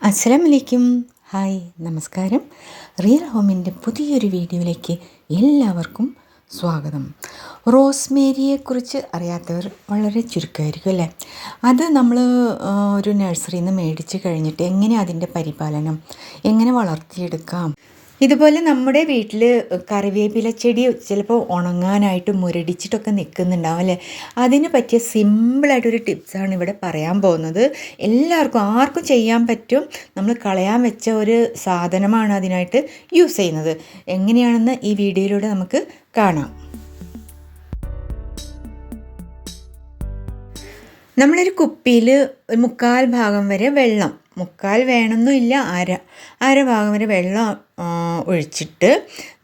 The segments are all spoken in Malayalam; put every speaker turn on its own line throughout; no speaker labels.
അസ്സലാമലൈക്കും. ഹായ്, നമസ്കാരം. റിയൽ ഹോമിൻ്റെ പുതിയൊരു വീഡിയോയിലേക്ക് എല്ലാവർക്കും സ്വാഗതം. റോസ്മേരിയെക്കുറിച്ച് അറിയാത്തവർ വളരെ ചുരുക്കമായിരിക്കും അല്ലേ? അത് നമ്മൾ ഒരു നഴ്സറിയിൽ നിന്ന് മേടിച്ച് കഴിഞ്ഞിട്ട് എങ്ങനെ അതിൻ്റെ പരിപാലനം എങ്ങനെ വളർത്തിയെടുക്കാം, ഇതുപോലെ നമ്മുടെ വീട്ടിൽ കറിവേപ്പില ചെടി ചിലപ്പോൾ ഉണങ്ങാനായിട്ട് മുരടിച്ചിട്ടൊക്കെ നിൽക്കുന്നുണ്ടാവും അല്ലേ? അതിന് പറ്റിയ സിമ്പിളായിട്ടൊരു ടിപ്സാണ് ഇവിടെ പറയാൻ പോകുന്നത്. എല്ലാവർക്കും ആർക്കും ചെയ്യാൻ പറ്റും. നമ്മൾ കളയാൻ വെച്ച ഒരു സാധനമാണ് അതിനായിട്ട് യൂസ് ചെയ്യുന്നത്. എങ്ങനെയാണെന്ന് ഈ വീഡിയോയിലൂടെ നമുക്ക് കാണാം. നമ്മളൊരു കുപ്പിയിൽ 1/4 ഭാഗം വരെ വെള്ളം, 1/4 വേണമെന്നില്ല, അര ഭാഗം വരെ വെള്ളം ഒഴിച്ചിട്ട്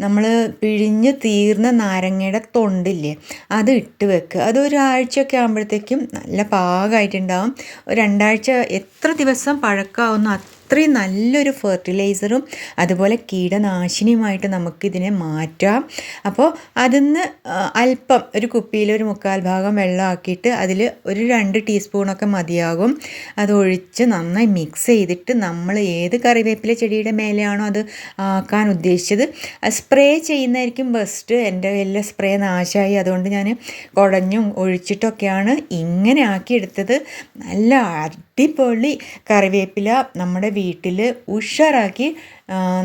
നമ്മൾ പിഴിഞ്ഞ് തീർന്ന നാരങ്ങയുടെ തൊണ്ടില്ലേ അത് ഇട്ട് വെക്കുക. അതൊരാഴ്ചയൊക്കെ ആകുമ്പോഴത്തേക്കും നല്ല പാകമായിട്ടുണ്ടാകും. 2 ആഴ്ച എത്ര ദിവസം പഴക്കമാവുന്നു അത്രയും നല്ലൊരു ഫെർട്ടിലൈസറും അതുപോലെ കീടനാശിനിയുമായിട്ട് നമുക്കിതിനെ മാറ്റാം. അപ്പോൾ അതിന്ന് അല്പം ഒരു കുപ്പിയിൽ ഒരു 1/4 ഭാഗം വെള്ളമാക്കിയിട്ട് അതിൽ ഒരു 2 ടീസ്പൂണൊക്കെ മതിയാകും. അതൊഴിച്ച് നന്നായി മിക്സ് ചെയ്തിട്ട് നമ്മൾ ഏത് കറിവേപ്പില ചെടിയുടെ മേലെയാണോ അത് ആക്കാൻ ഉദ്ദേശിച്ചത് സ്പ്രേ ചെയ്യുന്നതായിരിക്കും ബെസ്റ്റ്. എൻ്റെ എല്ലാ സ്പ്രേ നാശമായി, അതുകൊണ്ട് ഞാൻ കുടഞ്ഞും ഒഴിച്ചിട്ടൊക്കെയാണ് ഇങ്ങനെ ആക്കിയെടുത്തത്. നല്ല അടിപൊളി കറിവേപ്പില നമ്മുടെ വീട്ടിൽ ഉഷാറാക്കി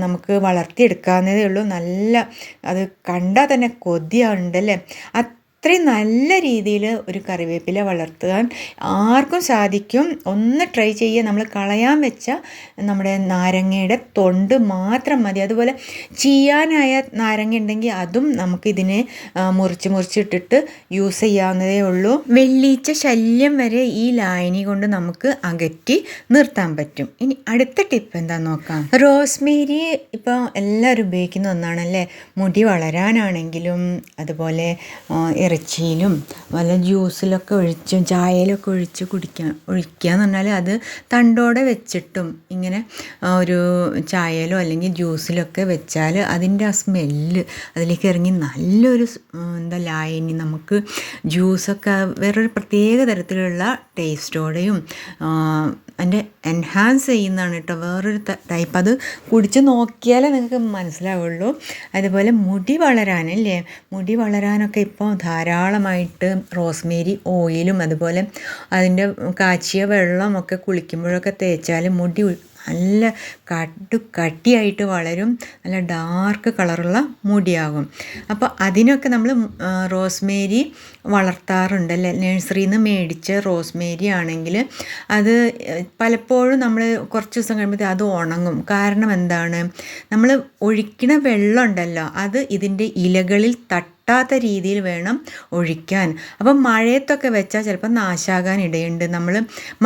നമുക്ക് വളർത്തിയെടുക്കാവുന്നതേ ഉള്ളൂ. നല്ല അത് കണ്ടാൽ തന്നെ കൊതിയാവുന്നുണ്ടല്ലേ? അത്രയും നല്ല രീതിയിൽ ഒരു കറിവേപ്പില വളർത്താൻ ആർക്കും സാധിക്കും. ഒന്ന് ട്രൈ ചെയ്യുക. നമ്മൾ കളയാൻ വെച്ച നമ്മുടെ നാരങ്ങയുടെ തൊണ്ട് മാത്രം മതി. അതുപോലെ ചീയാനായ നാരങ്ങ ഉണ്ടെങ്കിൽ അതും നമുക്കിതിനെ മുറിച്ചിട്ടിട്ട് യൂസ് ചെയ്യാവുന്നതേ ഉള്ളൂ. വെള്ളീച്ച ശല്യം വരെ ഈ ലായനി കൊണ്ട് നമുക്ക് അകറ്റി നിർത്താൻ പറ്റും. ഇനി അടുത്ത ടിപ്പ് എന്താണെന്ന് നോക്കാം. റോസ്മേരി ഇപ്പോൾ എല്ലാവരും ഉപയോഗിക്കുന്ന ഒന്നാണല്ലേ? മുടി വളരാനാണെങ്കിലും അതുപോലെ ഇറച്ചിയിലും വല്ല ജ്യൂസിലൊക്കെ ഒഴിച്ചും ചായയിലൊക്കെ ഒഴിച്ച് ഒഴിക്കുക എന്ന് പറഞ്ഞാൽ അത് തണ്ടോടെ വെച്ചിട്ടും ഇങ്ങനെ ഒരു ചായയിലോ അല്ലെങ്കിൽ ജ്യൂസിലൊക്കെ വെച്ചാൽ അതിൻ്റെ ആ സ്മെല്ല് അതിലേക്ക് ഇറങ്ങി നല്ലൊരു ലായനി നമുക്ക് ജ്യൂസൊക്കെ വേറൊരു പ്രത്യേക തരത്തിലുള്ള ടേസ്റ്റോടെയും അതിൻ്റെ എൻഹാൻസ് ചെയ്യുന്നതാണ് കേട്ടോ. വേറൊരു ടൈപ്പ്. അത് കുടിച്ച് നോക്കിയാലേ നിങ്ങൾക്ക് മനസ്സിലാവുള്ളൂ. അതുപോലെ മുടി വളരാനൊക്കെ ഇപ്പോൾ ധാരാളമായിട്ട് റോസ്മേരി ഓയിലും അതുപോലെ അതിൻ്റെ കാച്ചിയ വെള്ളമൊക്കെ കുളിക്കുമ്പോഴൊക്കെ തേച്ചാൽ മുടി നല്ല കട്ടിയായിട്ട് വളരും. നല്ല ഡാർക്ക് കളറുള്ള മുടിയാകും. അപ്പോൾ അതിനൊക്കെ നമ്മൾ റോസ്മേരി വളർത്താറുണ്ടല്ലേ? നഴ്സറിയിൽ നിന്ന് മേടിച്ച റോസ്മേരി ആണെങ്കിൽ അത് പലപ്പോഴും നമ്മൾ കുറച്ച് ദിവസം കഴിയുമ്പോഴത്തേക്ക് അത് ഉണങ്ങും. കാരണം എന്താണ്? നമ്മൾ ഒഴിക്കണ വെള്ളം ഉണ്ടല്ലോ അത് ഇതിൻ്റെ ഇലകളിൽ തട്ടാത്ത രീതിയിൽ വേണം ഒഴിക്കാൻ. അപ്പം മഴയത്തൊക്കെ വെച്ചാൽ ചിലപ്പോൾ നാശാകാൻ ഇടയുണ്ട്. നമ്മൾ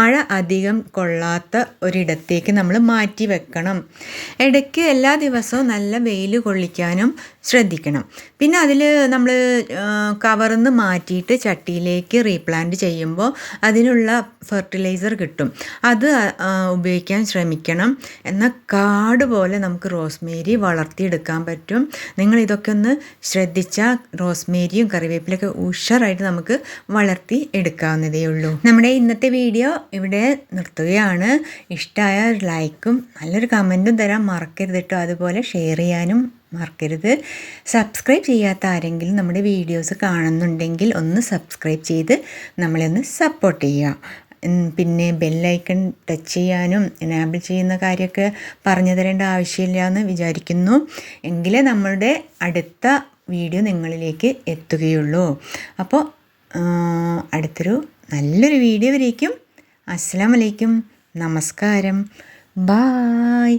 മഴ അധികം കൊള്ളാത്ത ഒരിടത്തേക്ക് നമ്മൾ മാറ്റി വെക്കണം. ഇടയ്ക്ക് എല്ലാ ദിവസവും നല്ല വെയിൽ കൊള്ളിക്കാനും ശ്രദ്ധിക്കണം. പിന്നെ അതിൽ നമ്മൾ കവറിൽ നിന്ന് മാറ്റിയിട്ട് ചട്ടിയിലേക്ക് റീപ്ലാന്റ് ചെയ്യുമ്പോൾ അതിനുള്ള ഫെർട്ടിലൈസർ കിട്ടും. അത് ഉപയോഗിക്കാൻ ശ്രമിക്കണം. എന്നാൽ കാട് പോലെ നമുക്ക് റോസ്മേരി വളർത്തിയെടുക്കാൻ പറ്റും. നിങ്ങളിതൊക്കെ ഒന്ന് ശ്രദ്ധിച്ചാൽ റോസ്മേരിയും കറിവേപ്പിലൊക്കെ ഉഷാറായിട്ട് നമുക്ക് വളർത്തി എടുക്കാവുന്നതേ ഉള്ളൂ. നമ്മുടെ ഇന്നത്തെ വീഡിയോ ഇവിടെ നിർത്തുകയാണ്. ഇഷ്ടമായ ലൈക്കും നല്ലൊരു കമൻറ്റും തരാൻ മറക്കരുത് കേട്ടോ. അതുപോലെ ഷെയർ ചെയ്യാനും മറക്കരുത്. സബ്സ്ക്രൈബ് ചെയ്യാത്ത ആരെങ്കിലും നമ്മുടെ വീഡിയോസ് കാണുന്നുണ്ടെങ്കിൽ ഒന്ന് സബ്സ്ക്രൈബ് ചെയ്ത് നമ്മളെ ഒന്ന് സപ്പോർട്ട് ചെയ്യുക. പിന്നെ ബെല്ലൈക്കൺ ടച്ച് ചെയ്യാനും എനാബിൾ ചെയ്യുന്ന കാര്യമൊക്കെ പറഞ്ഞു തരേണ്ട ആവശ്യമില്ല എന്ന് വിചാരിക്കുന്നു. എങ്കിലേ നമ്മളുടെ അടുത്ത വീഡിയോ നിങ്ങളിലേക്ക് എത്തുകയുള്ളൂ. അപ്പോൾ അടുത്തൊരു നല്ലൊരു വീഡിയോ വരേക്കും. അസ്സലാമലൈക്കും, നമസ്കാരം, bye.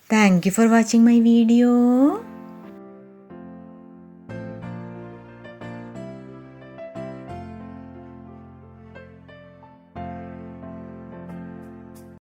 Thank you for watching my video.